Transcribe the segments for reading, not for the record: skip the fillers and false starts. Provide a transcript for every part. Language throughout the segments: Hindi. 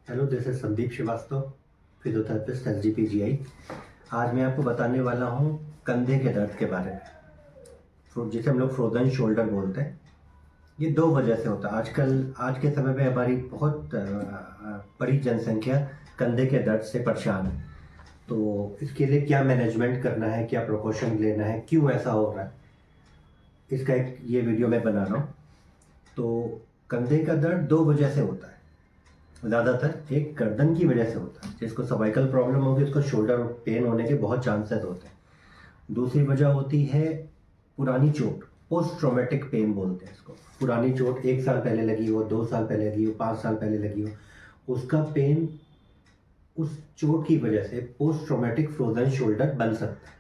Hello, this is Sandeep Srivastava, physiotherapist SGPGI। आज मैं आपको बताने वाला हूँ कंधे के दर्द के बारे में, जिसे हम लोग फ्रोजन शोल्डर बोलते हैं। ये दो वजह से होता है। आज के समय में हमारी बहुत बड़ी जनसंख्या कंधे के दर्द से परेशान है। तो इसके लिए क्या मैनेजमेंट करना है, क्या प्रिकॉशन लेना है, क्यों ऐसा हो रहा है, इसका एक ये वीडियो मैं बना रहा हूँ। तो कंधे का दर्द दो वजह से होता है। ज़्यादातर एक गर्दन की वजह से होता है, जिसको सर्वाइकल प्रॉब्लम होगी उसको शोल्डर पेन होने के बहुत चांसेस होते हैं। दूसरी वजह होती है पुरानी चोट, पोस्ट ट्रॉमेटिक पेन बोलते हैं इसको। पुरानी चोट 1 साल पहले लगी हो, 2 साल पहले लगी हो, 5 साल पहले लगी हो, उसका पेन उस चोट की वजह से पोस्ट ट्रॉमेटिक फ्रोजन शोल्डर बन सकता है।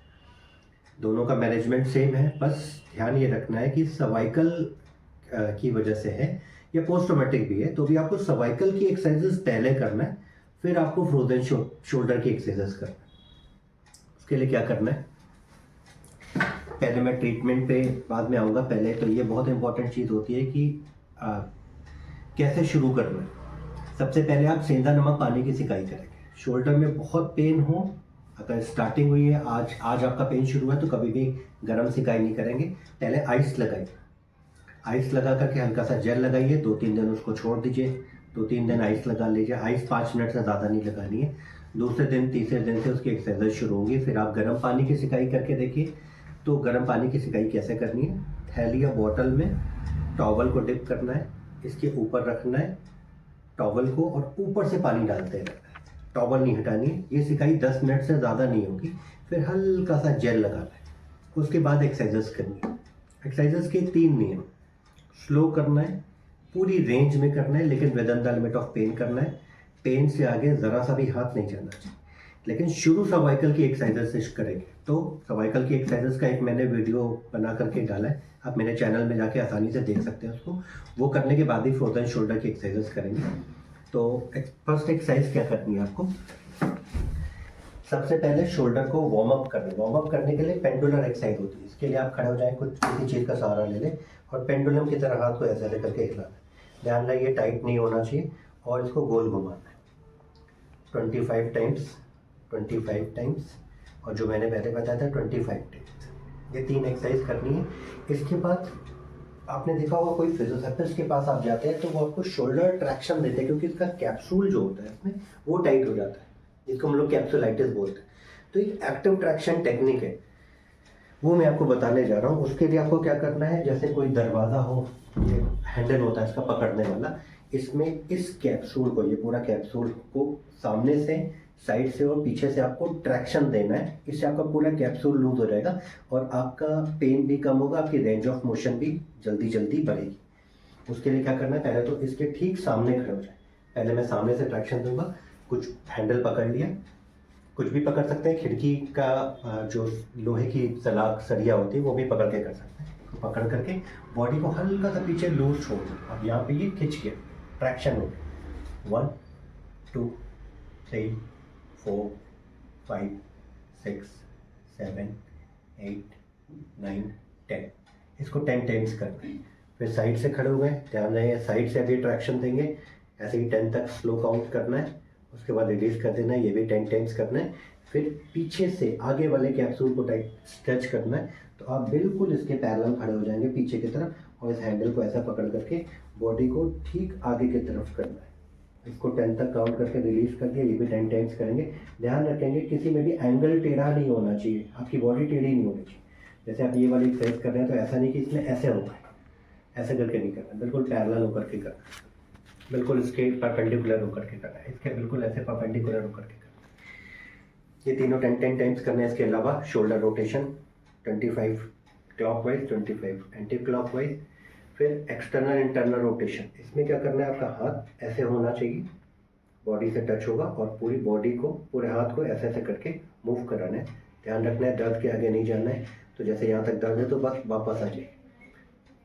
दोनों का मैनेजमेंट सेम है, बस ध्यान ये रखना है कि सर्वाइकल की वजह से है या पोस्ट ट्रॉमेटिक भी है तो भी आपको सर्वाइकल की एक्सरसाइजेस पहले करना है, फिर आपको फ्रोजन शोल्डर की एक्सरसाइजेस करना है। उसके लिए क्या करना है, पहले मैं ट्रीटमेंट पे बाद में आऊँगा। पहले तो ये बहुत इंपॉर्टेंट चीज़ होती है कि कैसे शुरू करना है। सबसे पहले आप सेंधा नमक पानी की सिकाई करेंगे। शोल्डर में बहुत पेन हो, अगर स्टार्टिंग हुई है, आज आपका पेन शुरू है, तो कभी भी गर्म सिकाई नहीं करेंगे। पहले आइस लगाइए। आइस लगा करके हल्का सा जेल लगाइए, 2-3 दिन उसको छोड़ दीजिए। 2-3 दिन आइस लगा लीजिए। आइस 5 मिनट से ज़्यादा नहीं लगानी है। दूसरे दिन तीसरे दिन से उसकी एक्सरसाइज शुरू होगी। फिर आप गर्म पानी की सिकाई करके देखिए। तो गर्म पानी की सिकाई कैसे करनी है, थैली या बॉटल में टॉवल को डिप करना है, इसके ऊपर रखना है टॉवल को, और ऊपर से पानी डालते रहना है। टॉवल नहीं हटानी है। ये सिकाई 10 मिनट से ज़्यादा नहीं होगी। फिर हल्का सा जेल लगाना है। उसके बाद एक्सरसाइजेस करनी है। एक्सरसाइजेस के 3 नियम, स्लो करना है, पूरी रेंज में करना है, लेकिन within the limit of pain करना है। पेन से आगे ज़रा सा भी हाथ नहीं जाना चाहिए। लेकिन शुरू सर्वाइकल की एक्सरसाइजेस से करेंगे। तो सर्वाइकल की एक्सरसाइजेस का एक मैंने वीडियो बना करके डाला है, आप मेरे चैनल में जाके आसानी से देख सकते हैं उसको। वो करने के बाद ही फ्रोजन शोल्डर की एक्सरसाइजेस करेंगे। तो फर्स्ट एक्सरसाइज क्या करनी है आपको, सबसे पहले शोल्डर को वार्म अप करने के लिए पेंडुलर एक्सरसाइज होती है। इसके लिए आप खड़े हो जाएं, कुछ किसी चीज़ का सहारा ले लें और पेंडुलम की तरह हाथ को ऐसे लेकर के हिलाना है। ध्यान रहे ये टाइट नहीं होना चाहिए और इसको गोल घुमाना है 25 टाइम्स, 25 टाइम्स, और जो मैंने पहले बताया था 25 टाइम्स। ये 3 एक्सरसाइज करनी है। इसके बाद आपने देखा होगा कोई फिजियोथेरेपिस्ट के पास आप जाते हैं तो वो आपको शोल्डर ट्रैक्शन देते हैं, क्योंकि इसका कैप्सूल जो होता है इसमें वो टाइट हो जाता है, जिसको हम लोग कैप्सुलाइटिस बोलते हैं। तो एक एक्टिव ट्रैक्शन टेक्निक है, वो मैं आपको बताने जा रहा हूँ। उसके लिए आपको क्या करना है, जैसे कोई दरवाज़ा हो, ये हैंडल होता है इसका पकड़ने वाला, इसमें इस कैप्सूल को, ये पूरा कैप्सूल को सामने से, साइड से और पीछे से आपको ट्रैक्शन देना है। इससे आपका पूरा कैप्सूल लूज हो जाएगा और आपका पेन भी कम होगा, आपकी रेंज ऑफ मोशन भी जल्दी जल्दी बढ़ेगी। उसके लिए क्या करना है, पहले तो इसके ठीक सामने खड़े हो जाए। पहले मैं सामने से ट्रैक्शन दूंगा, कुछ हैंडल पकड़ लिया, कुछ भी पकड़ सकते हैं, खिड़की का जो लोहे की सलाख सरिया होती है वो भी पकड़ के कर सकते हैं। तो पकड़ करके बॉडी को हल्का सा पीछे लूज छोड़ दो। अब यहाँ पे ये खिंच गया, ट्रैक्शन हो गया। 1 2 3 4 5 6 7 8 9 10, इसको 10 टाइम्स करना है। फिर साइड से खड़े हुए, ध्यान रहे साइड से अभी ट्रैक्शन देंगे, ऐसे ही 10 तक स्लो काउंट करना है। उसके बाद रिलीज कर देना है, ये भी 10 टाइम्स करना है। फिर पीछे से आगे वाले कैप्सूल को टाइट स्ट्रेच करना है, तो आप बिल्कुल इसके पैरेलल खड़े हो जाएंगे पीछे की तरफ, और इस हैंडल को ऐसा पकड़ करके बॉडी को ठीक आगे की तरफ करना है। इसको 10 तक काउंट करके रिलीज करके ये भी 10 टाइम्स करेंगे। ध्यान रखेंगे किसी में भी एंगल टेढ़ा नहीं होना चाहिए, आपकी बॉडी टेढ़ी नहीं होनी चाहिए। जैसे आप ये वाली एक्सरसाइज कर रहे हैं तो ऐसा नहीं कि इसमें ऐसे होगा, ऐसे करके नहीं करना, बिल्कुल पैरेलल होकर के करना है, बिल्कुल इसके परपेंडिकुलर होकर के करना है, इसके बिल्कुल ऐसे परपेंडिकुलर होकर के करना है। ये तीनों 10 टाइम्स करना है। इसके अलावा shoulder rotation 25 clockwise, 25 anti clockwise. फिर एक्सटर्नल इंटरनल रोटेशन, इसमें क्या करना है, आपका हाथ ऐसे होना चाहिए, बॉडी से टच होगा, और पूरी बॉडी को, पूरे हाथ को ऐसे ऐसे करके मूव कराना है। ध्यान रखना है दर्द के आगे नहीं जाना है। तो जैसे यहाँ तक दर्द है तो बस वापस आ जाए,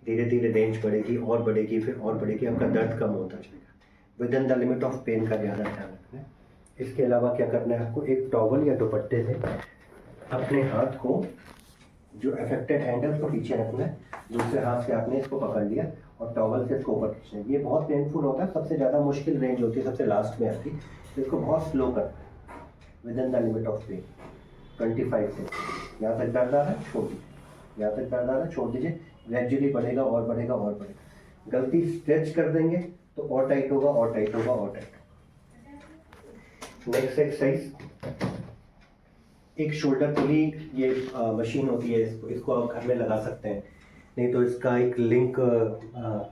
धीरे धीरे रेंज बढ़ेगी और बढ़ेगी, फिर और बढ़ेगी, आपका दर्द कम होता जाएगा। Within the limit of pain का ज़्यादा ध्यान रखना है। इसके अलावा क्या करना है, आपको एक टॉवल या दुपट्टे से अपने हाथ को, जो अफेक्टेड हैंड है उसको पीछे रखना है। दूसरे हाथ से आपने इसको पकड़ लिया और टॉवल से इसको ऊपर खींचना है। ये बहुत पेनफुल होता है, सबसे ज़्यादा मुश्किल रेंज होती है, सबसे लास्ट में आती है, तो इसको बहुत स्लो करना है within the limit of pain. 25 से यहाँ तक दर्द आ रहा है, छोड़ दीजिए, यहाँ तक दर्द आ रहा है, छोड़ दीजिए, ग्रेजुअली बढ़ेगा और बढ़ेगा और बढ़ेगा। गलती स्ट्रेच कर देंगे तो और टाइट होगा और टाइट होगा और टाइट होगा। नेक्स्ट एक्सरसाइज, एक शोल्डर पुली, ये मशीन होती है, इसको आप घर में लगा सकते हैं, नहीं तो इसका एक लिंक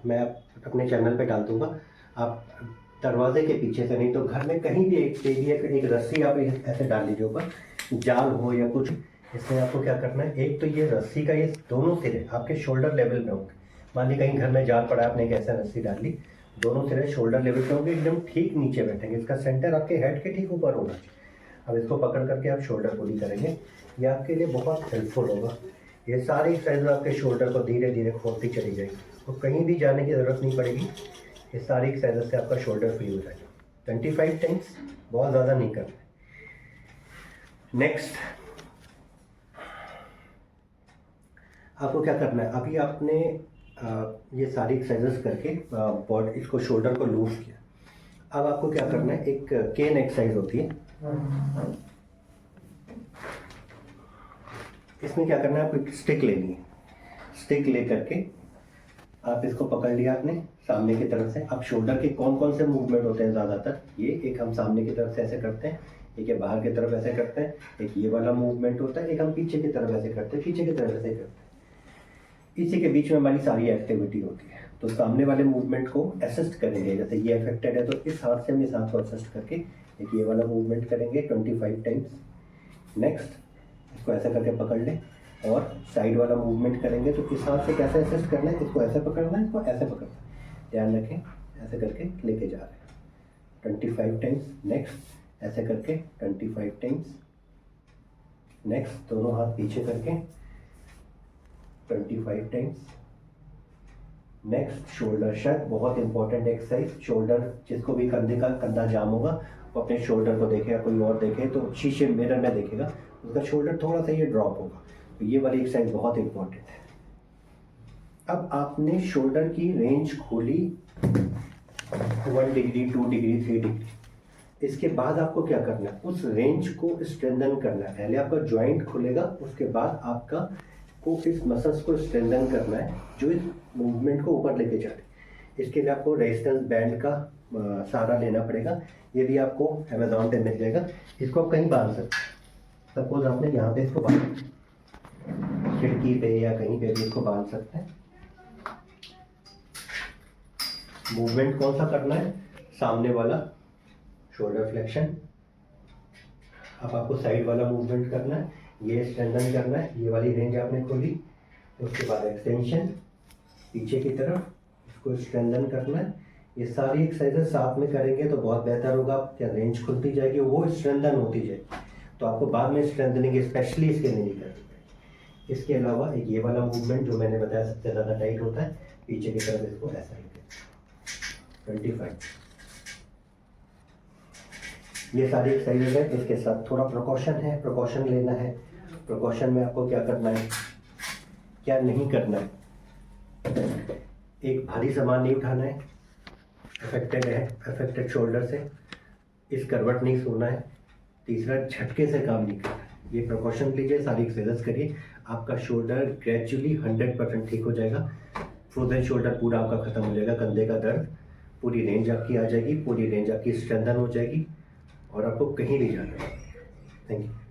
मैं अपने चैनल पे डाल दूंगा। आप दरवाजे के पीछे से, नहीं तो घर में कहीं भी एक रस्सी आप ऐसे डाल लीजिए ऊपर, जाल हो या कुछ। इसमें आपको क्या करना है, एक तो ये रस्सी का ये दोनों सिरे आपके शोल्डर लेवल पे होंगे। मान ली कहीं घर में जाल पड़ा, आपने एक ऐसा रस्सी डाल ली, दोनों सिरे शोल्डर लेवल पे होंगे, एकदम ठीक नीचे बैठेंगे, इसका सेंटर आपके हेड के ठीक ऊपर होना चाहिए। अब इसको पकड़ करके आप शोल्डर पुली करेंगे, ये आपके लिए बहुत हेल्पफुल होगा। ये सारी एक्सरसाइज आपके शोल्डर को धीरे धीरे खोलती चली जाएगी, तो कहीं भी जाने की ज़रूरत नहीं पड़ेगी। ये सारी एक्सरसाइज से आपका शोल्डर फ्री हो जाएगा। 25 टाइम्स, बहुत ज़्यादा नहीं करना। नेक्स्ट आपको क्या करना है, अभी आपने ये सारी एक्सरसाइजेस करके बॉडी इसको शोल्डर को लूज किया। अब आपको क्या करना है, एक केन एक्सरसाइज होती है, इसमें क्या करना है, आपको एक स्टिक लेनी है। स्टिक ले करके आप इसको पकड़ लिया आपने सामने की तरफ से। अब शोल्डर के कौन कौन से मूवमेंट होते हैं ज़्यादातर, ये एक हम सामने की तरफ से ऐसे करते हैं, एक ये बाहर की तरफ ऐसे करते हैं, एक ये वाला मूवमेंट होता है, एक हम पीछे की तरफ ऐसे करते हैं, पीछे की तरफ ऐसे करते हैं। इसी के बीच में हमारी सारी एक्टिविटी होती है। तो सामने वाले मूवमेंट को असिस्ट करेंगे, जैसे ये अफेक्टेड है तो इस हाथ से हम इस हाथ को असिस्ट करके एक ये वाला मूवमेंट करेंगे 25 टाइम्स। नेक्स्ट इसको ऐसे करके पकड़ लें और साइड वाला मूवमेंट करेंगे, तो इस हाथ से कैसे असिस्ट करना है, इसको ऐसे पकड़ना है, इसको ऐसे पकड़ना है, ध्यान रखें, ऐसे करके लेके जा रहे हैं 25 टाइम्स। नेक्स्ट ऐसे करके 25 टाइम्स। नेक्स्ट दोनों हाथ पीछे करके 25 टाइम्स। नेक्स्ट शोल्डर शट, बहुत इंपॉर्टेंट एक्सरसाइज। शोल्डर, जिसको भी कंधा जाम होगा वो अपने शोल्डर को देखे या कोई और देखे तो शीशे मिरर में देखेगा, उसका शोल्डर थोड़ा सा ये ड्रॉप होगा, तो ये वाली एक्सरसाइज बहुत इंपॉर्टेंट है। अब आपने शोल्डर की रेंज खोली 1 डिग्री, 2 डिग्री, 3 डिग्री। इसके बाद आपको क्या करना है, उस रेंज को स्ट्रेंथन करना है। पहले आपका जॉइंट खुलेगा, उसके बाद आपका को इस मसल्स को स्ट्रेंथन करना है जो इस मूवमेंट को ऊपर लेके जा रहे हैं। इसके लिए आपको रेजिस्टेंस बैंड का सहारा लेना पड़ेगा। ये भी आपको अमेजोन पे मिल जाएगा, इसको आप कहीं बांध सकते हैं। सपोज आपने यहाँ पे इसको बांधा, खिड़की पे या कहीं पे भी इसको बांध सकते हैं। मूवमेंट कौन सा करना है, सामने वाला शोल्डर फ्लेक्शन। अब आपको साइड वाला मूवमेंट करना है, ये स्ट्रेंथन करना है, ये वाली रेंज आपने खोली, उसके बाद एक्सटेंशन पीछे की तरफ, इसको स्ट्रेंथन करना है। ये सारी एक्सरसाइजेस साथ में करेंगे तो बहुत बेहतर होगा, क्या रेंज खुलती जाएगी, वो स्ट्रेंथन होती जाएगी, तो आपको बाद में स्ट्रेंथनिंग स्पेशली इसके लिए नहीं करनी पड़ेगी। इसके अलावा एक ये वाला मूवमेंट जो मैंने बताया सबसे ज़्यादा टाइट होता है, पीछे की तरफ इसको ऐसा लेके 25। ये सारी एक्सरसाइजेज है। इसके साथ थोड़ा प्रिकॉशन लेना है। प्रिकॉशन में आपको क्या करना है, क्या नहीं करना है, एक भारी सामान नहीं उठाना है, अफेक्टेड शोल्डर से, इस करवट नहीं सोना है, तीसरा झटके से काम नहीं करना है। ये प्रिकॉशन लीजिए, सारी एक्सरसाइज करिए, आपका शोल्डर ग्रेजुअली 100% ठीक हो जाएगा। फ्रोजन शोल्डर पूरा आपका खत्म हो जाएगा, कंधे का दर्द, पूरी रेंज आपकी आ जाएगी, पूरी रेंज आपकी स्ट्रेंथन हो जाएगी और आपको कहीं नहीं जाना है। Thank you.